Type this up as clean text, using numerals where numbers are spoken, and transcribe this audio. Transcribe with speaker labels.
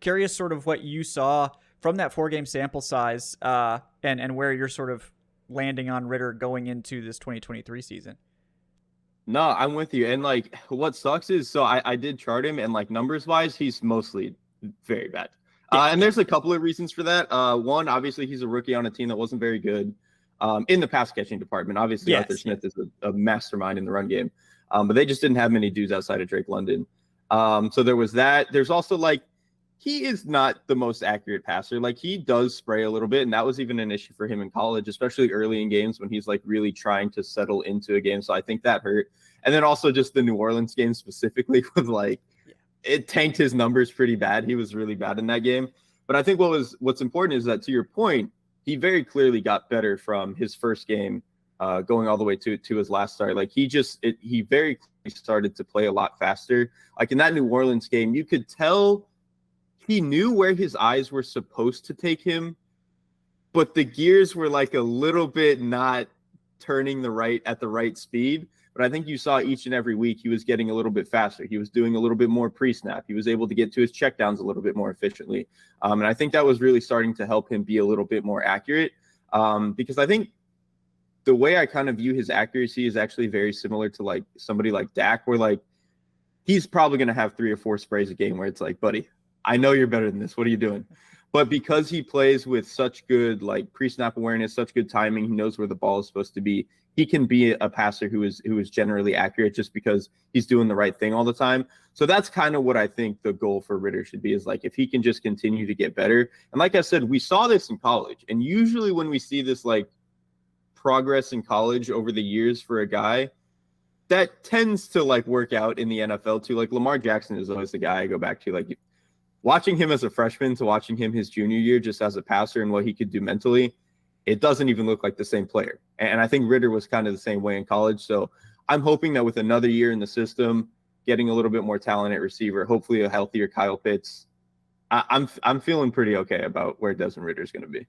Speaker 1: curious sort of what you saw from that 4-game sample size, and where you're sort of landing on Ritter going into this 2023 season.
Speaker 2: No, I'm with you. And like what sucks is so I did chart him and like numbers wise, he's mostly very bad.
Speaker 1: Yeah,
Speaker 2: And
Speaker 1: yeah,
Speaker 2: there's a couple of reasons for that. One, obviously he's a rookie on a team that wasn't very good in the pass catching department. Obviously Arthur
Speaker 1: yes, yeah.
Speaker 2: Smith is a mastermind in the run game. But they just didn't have many dudes outside of Drake London. So there was that. There's also like he is not the most accurate passer. Like he does spray a little bit, and that was even an issue for him in college, especially early in games when he's like really trying to settle into a game. So I think that hurt. And then also just the New Orleans game specifically was like it tanked his numbers pretty bad. He was really bad in that game. But I think what's important is that to your point, he very clearly got better from his first game going all the way to his last start. Like he very clearly started to play a lot faster. Like in that New Orleans game, you could tell he knew where his eyes were supposed to take him, but the gears were like a little bit not turning at the right speed. But I think you saw each and every week he was getting a little bit faster. He was doing a little bit more pre-snap. He was able to get to his checkdowns a little bit more efficiently. And I think that was really starting to help him be a little bit more accurate because I think the way I kind of view his accuracy is actually very similar to like somebody like Dak, where like he's probably going to have 3 or 4 sprays a game where it's like, buddy, I know you're better than this. What are you doing? But because he plays with such good like pre-snap awareness, such good timing, he knows where the ball is supposed to be. He can be a passer who is generally accurate just because he's doing the right thing all the time. So that's kind of what I think the goal for Ritter should be, is like if he can just continue to get better. And like I said, we saw this in college. And usually when we see this like progress in college over the years for a guy, that tends to like work out in the NFL too. Like Lamar Jackson is always the guy I go back to. Like watching him as a freshman to watching him his junior year just as a passer and what he could do mentally, it doesn't even look like the same player. And I think Ritter was kind of the same way in college. So I'm hoping that with another year in the system, getting a little bit more talent at receiver, hopefully a healthier Kyle Pitts, I'm feeling pretty okay about where Desmond Ritter is going to be.